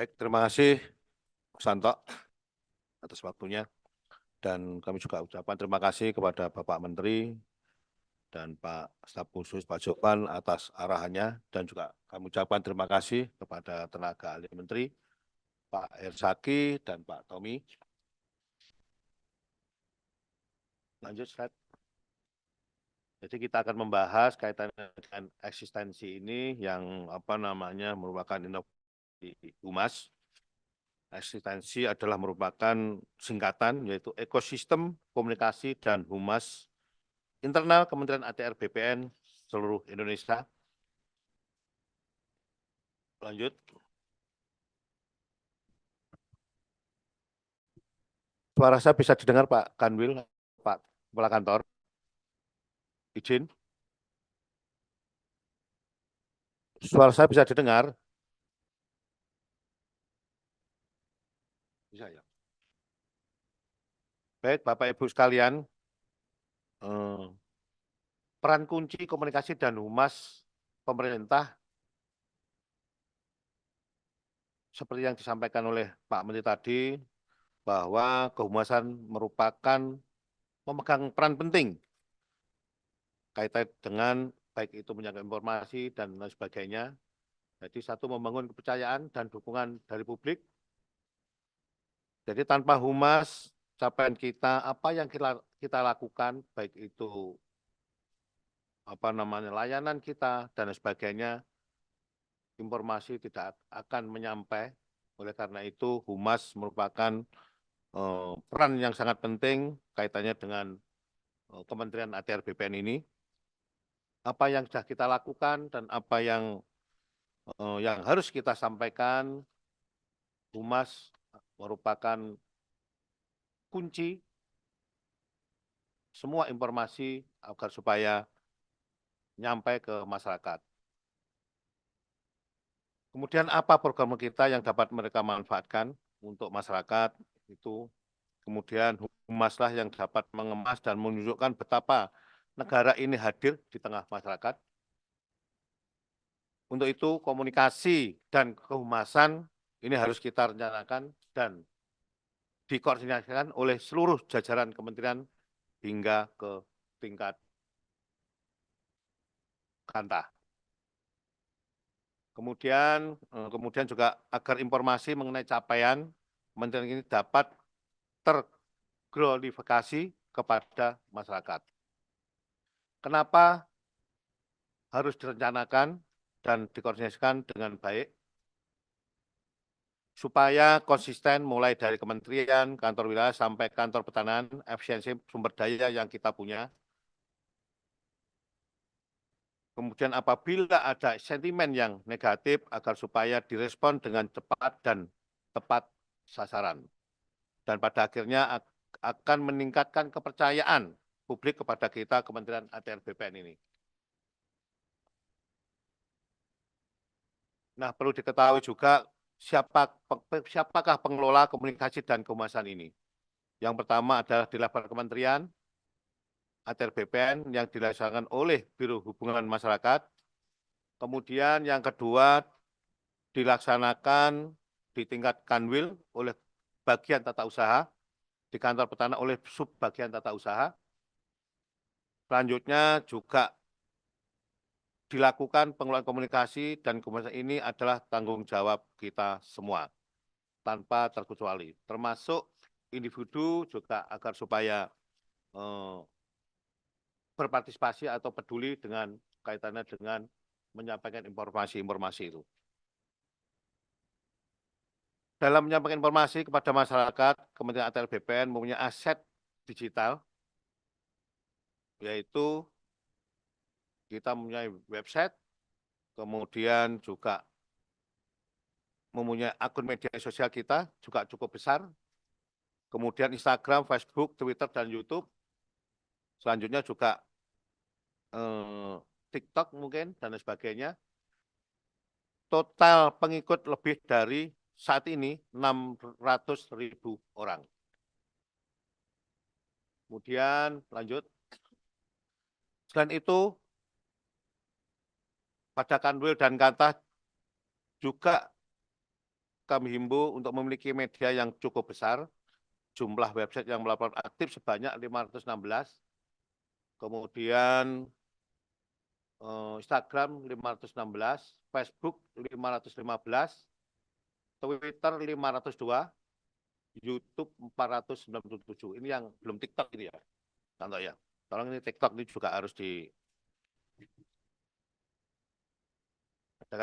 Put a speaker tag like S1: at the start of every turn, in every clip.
S1: Baik, terima kasih Santo atas waktunya. Dan kami juga ucapkan terima kasih kepada Bapak Menteri dan Pak Staf Khusus Pak Jopan atas arahannya. Dan juga kami ucapkan terima kasih kepada tenaga ahli Menteri, Pak Hersaki dan Pak Tommy. Lanjut slide. Jadi kita akan membahas kaitannya dengan eksistensi ini yang merupakan inovasi humas. Eksistensi adalah merupakan singkatan yaitu ekosistem komunikasi dan humas internal Kementerian ATR BPN seluruh Indonesia. Lanjut. Suara saya bisa didengar Pak Kanwil, Pak Kepala Kantor. Izin. Suara saya bisa didengar? Bisa ya. Baik, Bapak Ibu sekalian, peran kunci komunikasi dan humas pemerintah seperti yang disampaikan oleh Pak Menteri tadi, bahwa kehumasan merupakan memegang peran penting kaitan dengan baik itu menyangkut informasi dan lain sebagainya. Jadi satu, membangun kepercayaan dan dukungan dari publik. Jadi tanpa humas, capaian kita, apa yang kita lakukan, baik itu layanan kita dan sebagainya, informasi tidak akan menyampai. Oleh karena itu, humas merupakan peran yang sangat penting kaitannya dengan Kementerian ATR BPN ini. Apa yang sudah kita lakukan dan apa yang harus kita sampaikan, humas merupakan kunci semua informasi agar supaya nyampai ke masyarakat. Kemudian apa program kita yang dapat mereka manfaatkan untuk masyarakat itu. Kemudian humaslah yang dapat mengemas dan menunjukkan betapa negara ini hadir di tengah masyarakat. Untuk itu komunikasi dan kehumasan ini harus kita rencanakan dan dikoordinasikan oleh seluruh jajaran kementerian hingga ke tingkat kanta. Kemudian juga agar informasi mengenai capaian kementerian ini dapat terglorifikasi kepada masyarakat. Kenapa harus direncanakan dan dikoordinasikan dengan baik? Supaya konsisten mulai dari kementerian, kantor wilayah, sampai kantor pertanahan, efisiensi sumber daya yang kita punya. Kemudian apabila ada sentimen yang negatif, agar supaya direspon dengan cepat dan tepat sasaran. Dan pada akhirnya akan meningkatkan kepercayaan publik kepada kita, Kementerian ATR BPN ini. Nah, perlu diketahui juga siapakah pengelola komunikasi dan kehumasan ini. Yang pertama adalah di level kementerian, ATR BPN yang dilaksanakan oleh Biro Hubungan Masyarakat. Kemudian yang kedua dilaksanakan di tingkat Kanwil oleh bagian tata usaha, di kantor pertanahan oleh subbagian tata usaha. Selanjutnya juga dilakukan pengelolaan komunikasi dan komunikasi ini adalah tanggung jawab kita semua, tanpa terkecuali, termasuk individu juga agar supaya berpartisipasi atau peduli dengan kaitannya dengan menyampaikan informasi-informasi itu. Dalam menyampaikan informasi kepada masyarakat, Kementerian ATR BPN mempunyai aset digital, yaitu kita mempunyai website, kemudian juga mempunyai akun media sosial kita juga cukup besar, kemudian Instagram, Facebook, Twitter, dan YouTube. Selanjutnya juga TikTok mungkin, dan sebagainya. Total pengikut lebih dari saat ini 600.000 orang. Kemudian lanjut. Selain itu, pada Kanwil dan Kanta juga kami himbau untuk memiliki media yang cukup besar, jumlah website yang melaporkan aktif sebanyak 516, kemudian Instagram 516, Facebook 515, Twitter 502, YouTube 497. Ini yang belum TikTok ini ya, contoh ya. Tolong ini TikTok ini juga harus diadakan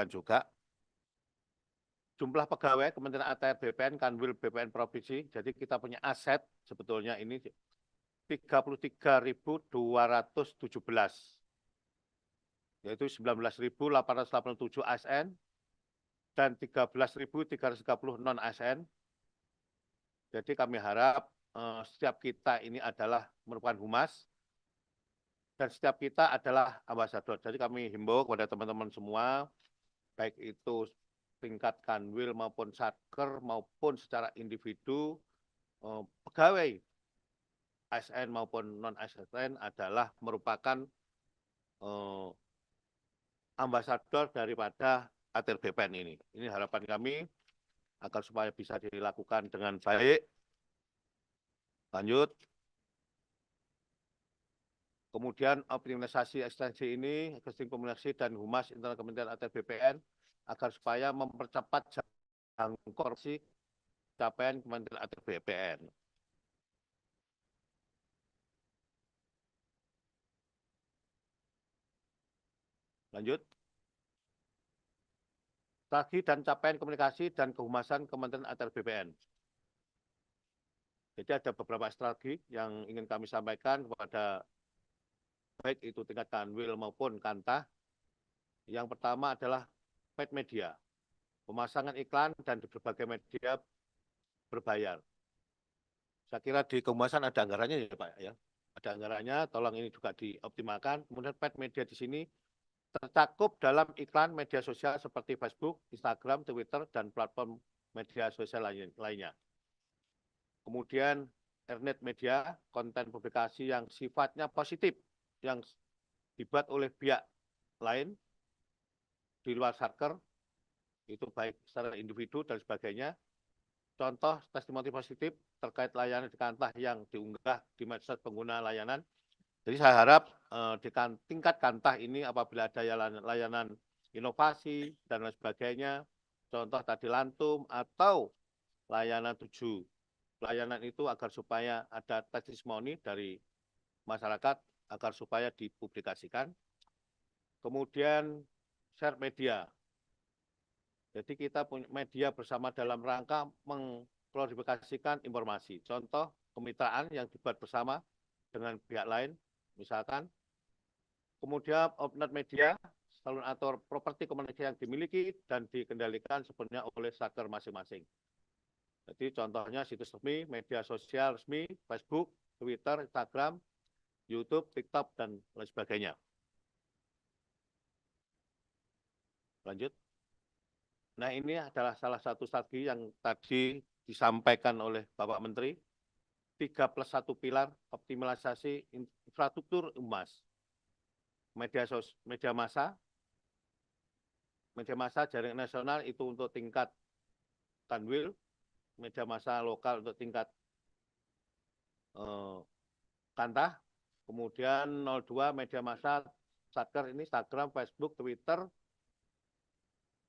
S1: juga. Jumlah pegawai Kementerian ATR BPN, Kanwil BPN Provinsi, jadi kita punya aset sebetulnya ini 33.217, yaitu 19.887 ASN dan 13.330 non-ASN. Jadi kami harap setiap kita ini adalah merupakan humas dan setiap kita adalah ambasador. Jadi kami himbau kepada teman-teman semua, baik itu tingkat kanwil maupun satker maupun secara individu, pegawai ASN maupun non-ASN adalah merupakan ambasador daripada ATR BPN ini. Ini harapan kami agar supaya bisa dilakukan dengan baik. Lanjut. Kemudian optimalisasi ekstensi ini, ekstensi komunikasi dan humas internal Kementerian ATR BPN agar supaya mempercepat jangkauan capaian Kementerian ATR BPN. Lanjut. Strategi dan capaian komunikasi dan kehumasan Kementerian ATR BPN. Jadi ada beberapa strategi yang ingin kami sampaikan kepada baik itu tingkat kanwil maupun kantah. Yang pertama adalah paid media, pemasangan iklan dan di berbagai media berbayar. Saya kira di kehumasan ada anggarannya ya Pak ya. Ada anggarannya, tolong ini juga dioptimalkan. Kemudian paid media di sini tercakup dalam iklan media sosial seperti Facebook, Instagram, Twitter, dan platform media sosial lainnya. Kemudian internet media, konten publikasi yang sifatnya positif, yang dibuat oleh pihak lain di luar satker, itu baik secara individu dan sebagainya. Contoh testimoni positif terkait layanan di kantah yang diunggah di medsos pengguna layanan. Jadi saya harap di tingkat kantah ini apabila ada layanan inovasi dan lain sebagainya, contoh tadi lantum atau layanan 7, layanan itu agar supaya ada testimoni dari masyarakat agar supaya dipublikasikan. Kemudian share media. Jadi kita punya media bersama dalam rangka mengklarifikasikan informasi. Contoh kemitraan yang dibuat bersama dengan pihak lain, misalkan. Kemudian opnet media, salon atau properti komunikasi yang dimiliki dan dikendalikan sepenuhnya oleh satker masing-masing. Jadi contohnya situs resmi, media sosial resmi, Facebook, Twitter, Instagram, YouTube, TikTok, dan lain sebagainya. Lanjut. Nah ini adalah salah satu strategi yang tadi disampaikan oleh Bapak Menteri, 3+1 pilar optimalisasi infrastruktur humas. Media massa jaringan nasional itu untuk tingkat kanwil, media massa lokal untuk tingkat kantah, kemudian 02 media massa satker ini Instagram, Facebook, Twitter,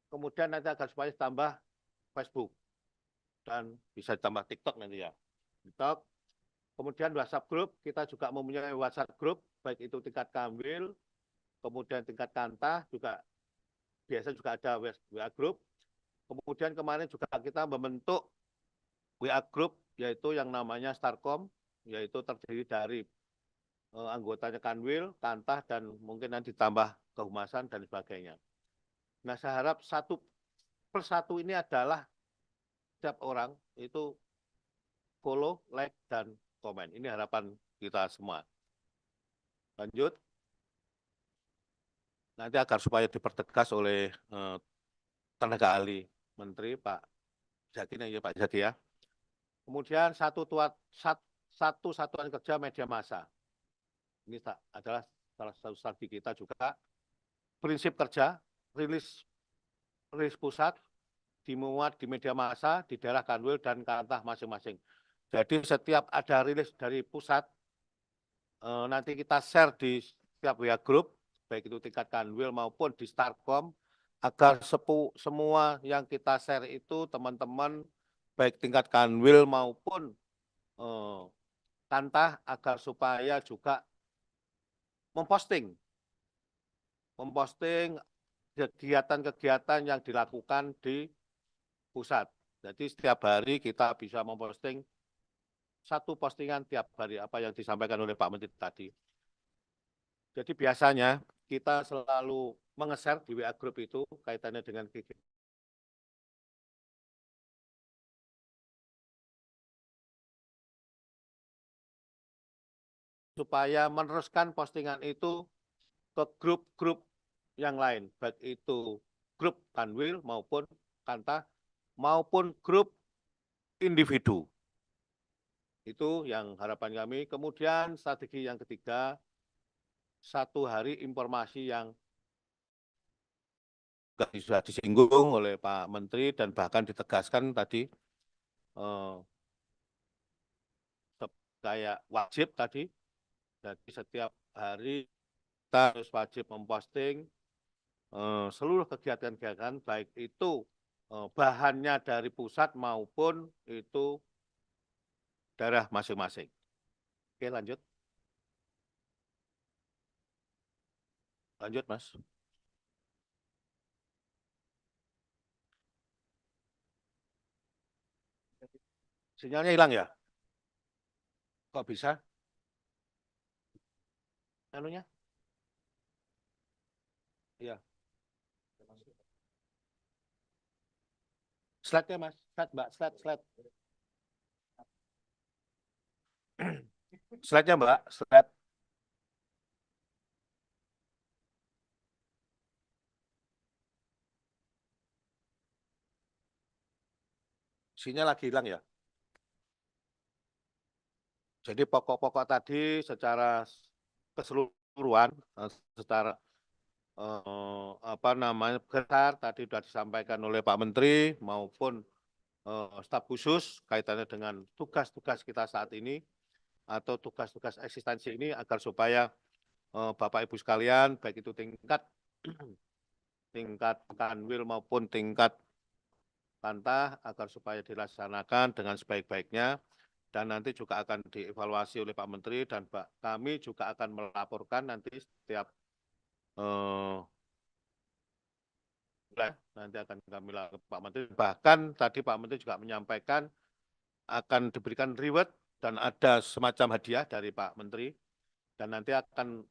S1: kemudian nanti agar supaya tambah Facebook dan bisa tambah TikTok nanti ya. TikTok. Kemudian WhatsApp group, kita juga mempunyai WhatsApp group, baik itu tingkat kanwil, kemudian tingkat kantah juga biasa juga ada WA group. Kemudian kemarin juga kita membentuk WA group yaitu yang namanya Starcom, yaitu terdiri dari anggotanya kanwil, kantah, dan mungkin nanti ditambah kehumasan dan sebagainya. Nah, saya harap satu persatu ini adalah setiap orang itu follow, like, dan komen. Ini harapan kita semua. Lanjut. Nanti agar supaya dipertegas oleh tenaga ahli Menteri Pak Zaki, ya Pak Zaki ya. Kemudian satu satuan kerja media massa. Ini adalah salah satu strategi kita juga. Prinsip kerja, rilis pusat, dimuat di media massa di daerah Kanwil dan Kantah masing-masing. Jadi setiap ada rilis dari pusat, nanti kita share di setiap WA Group, baik itu tingkat Kanwil maupun di Starkom, agar semua yang kita share itu teman-teman, baik tingkat Kanwil maupun Kantah, agar supaya juga memposting kegiatan-kegiatan yang dilakukan di pusat. Jadi setiap hari kita bisa memposting satu postingan tiap hari apa yang disampaikan oleh Pak Menteri tadi. Jadi biasanya kita selalu menge-share di WA Group itu kaitannya dengan kegiatan supaya meneruskan postingan itu ke grup-grup yang lain, baik itu grup Kanwil maupun Kantah maupun grup individu. Itu yang harapan kami. Kemudian strategi yang ketiga, satu hari informasi yang sudah disinggung oleh Pak Menteri dan bahkan ditegaskan tadi, kayak wajib tadi. Jadi setiap hari kita harus wajib memposting seluruh kegiatan-kegiatan, baik itu bahannya dari pusat maupun itu daerah masing-masing. Oke, lanjut. Lanjut, Mas. Sinyalnya hilang ya? Kok bisa? Anunya? Iya. Slide-nya, Mas. Slide, Mbak. Slide. Slide-nya, Mbak. Slide. Sinyal lagi hilang ya? Jadi pokok-pokok tadi secara keseluruhan, secara apa namanya besar tadi sudah disampaikan oleh Pak Menteri maupun staf khusus kaitannya dengan tugas-tugas kita saat ini atau tugas-tugas eksistensi ini agar supaya Bapak Ibu sekalian baik itu tingkat Kanwil maupun tingkat Kantah agar supaya dilaksanakan dengan sebaik-baiknya dan nanti juga akan dievaluasi oleh Pak Menteri dan kami juga akan melaporkan nanti setiap nanti akan kami lakukan Pak Menteri. Bahkan tadi Pak Menteri juga menyampaikan akan diberikan reward dan ada semacam hadiah dari Pak Menteri dan nanti akan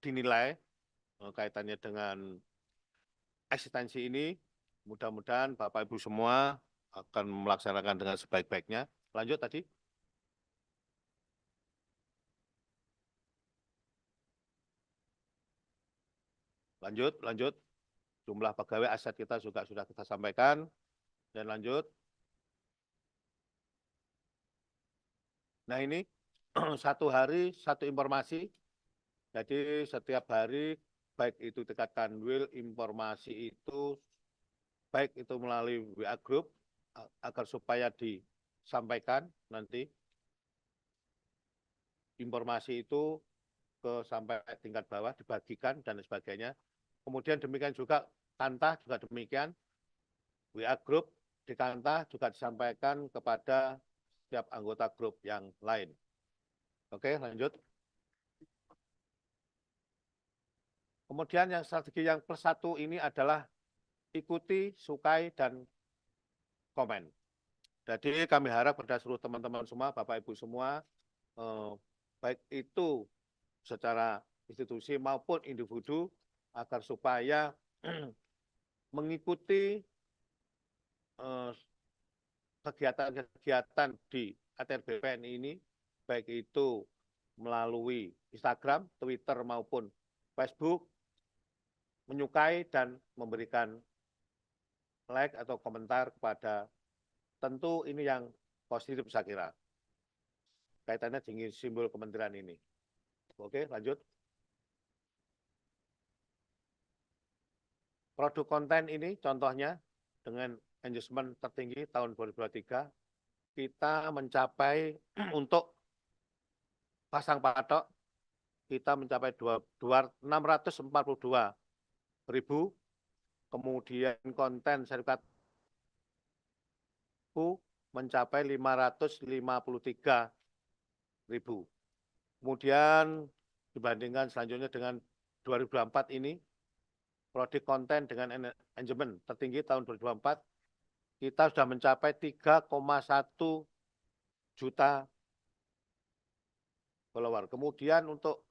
S1: dinilai kaitannya dengan eksistensi ini. Mudah-mudahan Bapak Ibu semua akan melaksanakan dengan sebaik-baiknya. Lanjut tadi. Lanjut. Jumlah pegawai aset kita juga sudah kita sampaikan. Dan lanjut. Nah ini satu hari satu informasi. Jadi setiap hari baik itu tingkat Kanwil informasi itu baik itu melalui WA Group agar supaya disampaikan nanti informasi itu sampai tingkat bawah dibagikan dan sebagainya. Kemudian demikian juga Kantah juga demikian, WA Group di Kantah juga disampaikan kepada setiap anggota grup yang lain. Oke, lanjut. Kemudian yang strategi yang plus satu ini adalah ikuti, sukai, dan komen. Jadi kami harap pada seluruh teman-teman semua, Bapak Ibu semua, baik itu secara institusi maupun individu, agar supaya mengikuti kegiatan-kegiatan di ATR BPN ini, baik itu melalui Instagram, Twitter, maupun Facebook, menyukai dan memberikan like atau komentar kepada tentu ini yang positif saya kira. Kaitannya dengan simbol kementerian ini. Oke, lanjut. Produk konten ini contohnya dengan engagement tertinggi tahun 2023, kita mencapai untuk pasang patok, kita mencapai 642.000, kemudian konten sertifikat mencapai 553.000. Kemudian dibandingkan selanjutnya dengan 2024 ini, prodi konten dengan engagement tertinggi tahun 2024, kita sudah mencapai 3,1 juta follower. Kemudian untuk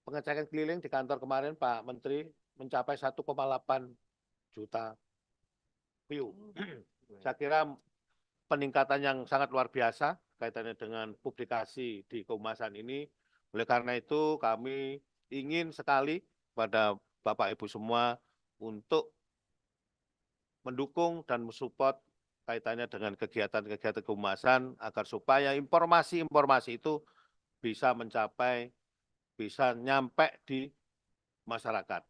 S1: pengecekan keliling di kantor kemarin Pak Menteri mencapai 1,8 juta view. Saya kira peningkatan yang sangat luar biasa kaitannya dengan publikasi di kehumasan ini. Oleh karena itu kami ingin sekali pada Bapak Ibu semua untuk mendukung dan mensupport kaitannya dengan kegiatan-kegiatan kehumasan agar supaya informasi-informasi itu bisa mencapai, bisa nyampe di masyarakat.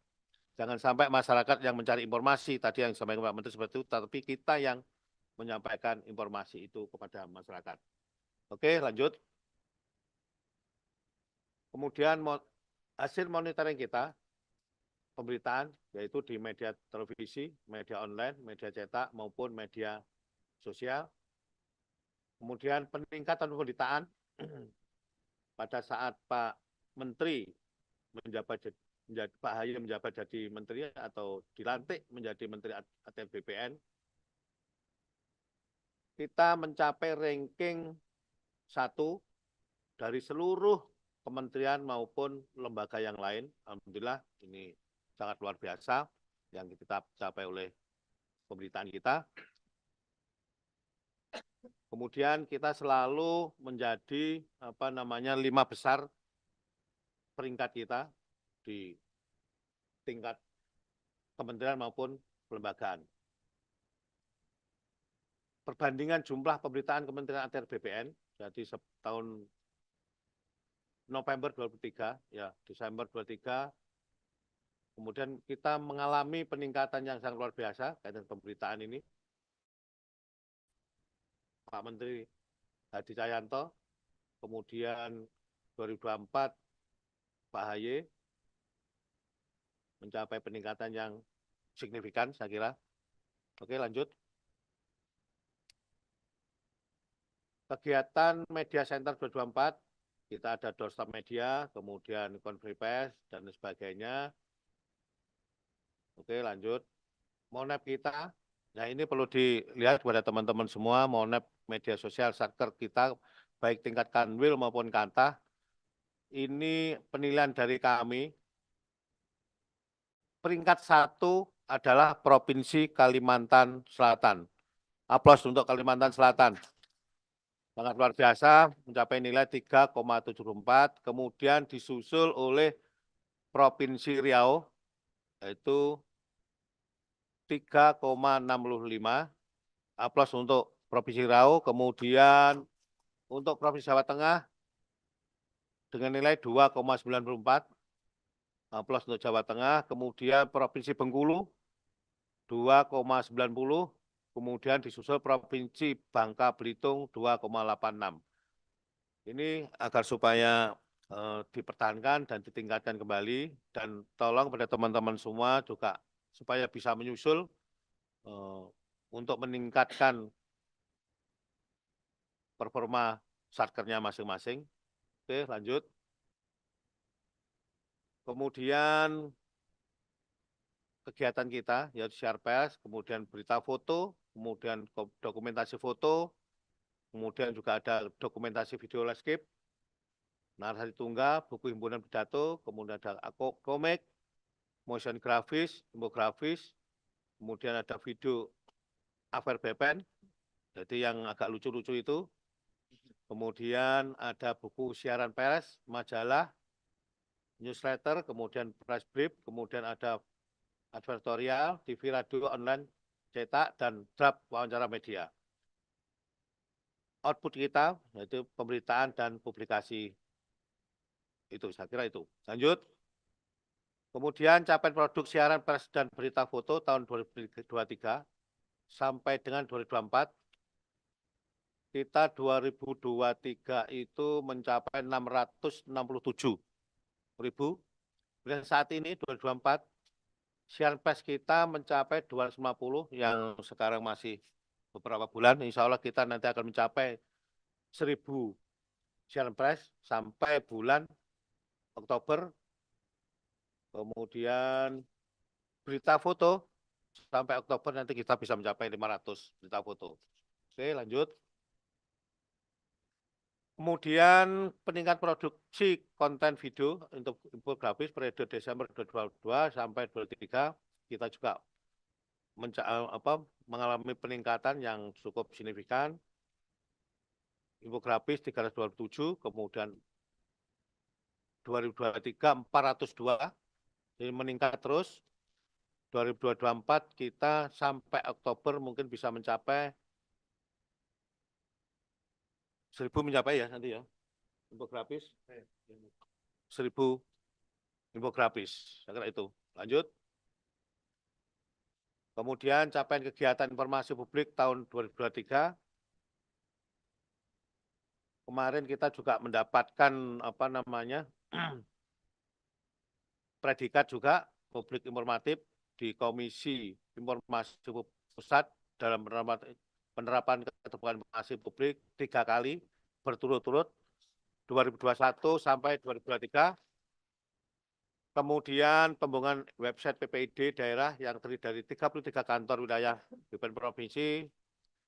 S1: Jangan sampai masyarakat yang mencari informasi tadi yang disampaikan Pak Menteri seperti itu, tapi kita yang menyampaikan informasi itu kepada masyarakat. Oke, lanjut. Kemudian hasil monitoring kita, pemberitaan, yaitu di media televisi, media online, media cetak, maupun media sosial. Kemudian peningkatan pemberitaan pada saat Pak Menteri menjabat Pak Ahy menjabat jadi menteri atau dilantik menjadi menteri ATR BPN, kita mencapai ranking 1 dari seluruh kementerian maupun lembaga yang lain. Alhamdulillah ini sangat luar biasa yang kita capai oleh pemberitaan kita. Kemudian kita selalu menjadi 5 besar peringkat kita di tingkat kementerian maupun kelembagaan. Perbandingan jumlah pemberitaan Kementerian ATR BPN, jadi tahun November 2023, ya Desember 2023, kemudian kita mengalami peningkatan yang sangat luar biasa kaitan pemberitaan ini. Pak Menteri Hadi Cahyanto, kemudian 2024 Pak Ahy mencapai peningkatan yang signifikan, saya kira. Oke, lanjut. Kegiatan Media Center 2024, kita ada doorstop media, kemudian konferensi pers, dan sebagainya. Oke, lanjut. Monep kita, nah ini perlu dilihat kepada teman-teman semua, Monep media sosial satker kita, baik tingkat kanwil maupun kanta, ini penilaian dari kami, peringkat 1 adalah Provinsi Kalimantan Selatan. Aplaus untuk Kalimantan Selatan. Sangat luar biasa, mencapai nilai 3,74, kemudian disusul oleh Provinsi Riau, yaitu 3,65. Aplaus untuk Provinsi Riau, kemudian untuk Provinsi Jawa Tengah dengan nilai 2,94. Aplaus untuk Jawa Tengah, kemudian Provinsi Bengkulu 2,90, kemudian disusul Provinsi Bangka Belitung 2,86. Ini agar supaya dipertahankan dan ditingkatkan kembali, dan tolong pada teman-teman semua juga supaya bisa menyusul untuk meningkatkan performa satkernya masing-masing. Oke, lanjut. Kemudian kegiatan kita yaitu share pers, kemudian berita foto, kemudian dokumentasi foto, kemudian juga ada dokumentasi video landscape, narasi tunggal, buku himpunan pidato, kemudian ada komik, motion grafis, infografis, kemudian ada video Affair BPN, jadi yang agak lucu-lucu itu, kemudian ada buku siaran pers, majalah, newsletter, kemudian press brief, kemudian ada advertorial, TV, radio, online, cetak, dan draft wawancara media. Output kita yaitu pemberitaan dan publikasi itu, saya kira itu. Lanjut. Kemudian capaian produk siaran pers dan berita foto tahun 2023, sampai dengan 2024, kita 2023 itu mencapai 667.000. Dan saat ini 2024, siaran pers kita mencapai 250 yang sekarang masih beberapa bulan. Insya Allah kita nanti akan mencapai 1.000 siaran pers sampai bulan Oktober. Kemudian berita foto sampai Oktober nanti kita bisa mencapai 500 berita foto. Oke, lanjut. Kemudian peningkat produksi konten video untuk infografis periode Desember 2022 sampai 2023 kita juga mengalami peningkatan yang cukup signifikan. Infografis 327, kemudian 2023 402, jadi meningkat terus. 2024 kita sampai Oktober mungkin bisa mencapai 1.000 mencapai ya nanti ya infografis 1.000 infografis, saya kira itu. Lanjut. Kemudian capaian kegiatan informasi publik tahun 2023. Kemarin kita juga mendapatkan predikat juga publik informatif di Komisi Informasi Pusat dalam penerapan keterbukaan informasi publik 3 kali berturut-turut 2021 sampai 2023. Kemudian pembangunan website PPID daerah yang terdiri dari 33 kantor wilayah BPN Provinsi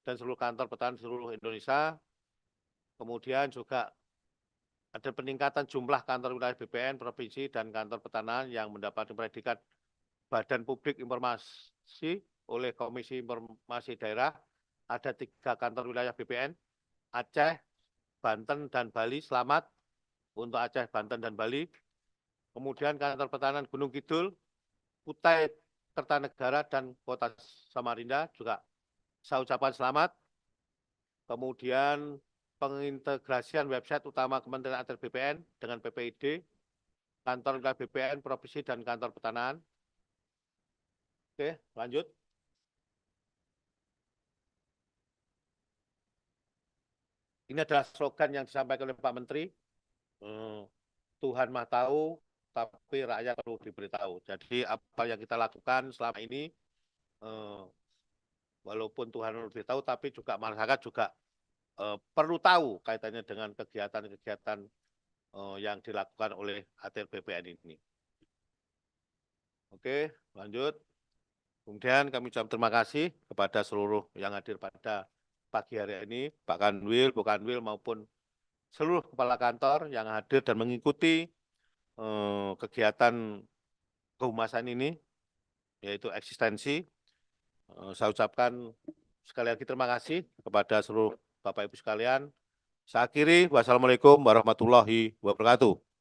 S1: dan seluruh kantor petani seluruh Indonesia. Kemudian juga ada peningkatan jumlah kantor wilayah BPN Provinsi dan kantor pertanahan yang mendapatkan predikat Badan Publik Informasi oleh Komisi Informasi Daerah. Ada 3 kantor wilayah BPN, Aceh, Banten, dan Bali. Selamat untuk Aceh, Banten, dan Bali. Kemudian kantor pertanahan Gunung Kidul, Kutai Kertanegara, dan Kota Samarinda juga saya ucapkan selamat. Kemudian pengintegrasian website utama Kementerian Atr BPN dengan PPID, kantor wilayah BPN Provinsi, dan kantor pertanahan. Oke, lanjut. Ini adalah slogan yang disampaikan oleh Pak Menteri. Tuhan Maha Tahu, tapi rakyat perlu diberitahu. Jadi apa yang kita lakukan selama ini, walaupun Tuhan lebih tahu, tapi juga masyarakat juga perlu tahu kaitannya dengan kegiatan-kegiatan yang dilakukan oleh Atr BPN ini. Oke, lanjut. Kemudian kami ucapkan terima kasih kepada seluruh yang hadir pada pagi hari ini, Pak Kanwil, Bu Kanwil, maupun seluruh kepala kantor yang hadir dan mengikuti kegiatan kehumasan ini, yaitu eksistensi. Saya ucapkan sekali lagi terima kasih kepada seluruh Bapak Ibu sekalian. Saya akhiri, wassalamualaikum warahmatullahi wabarakatuh.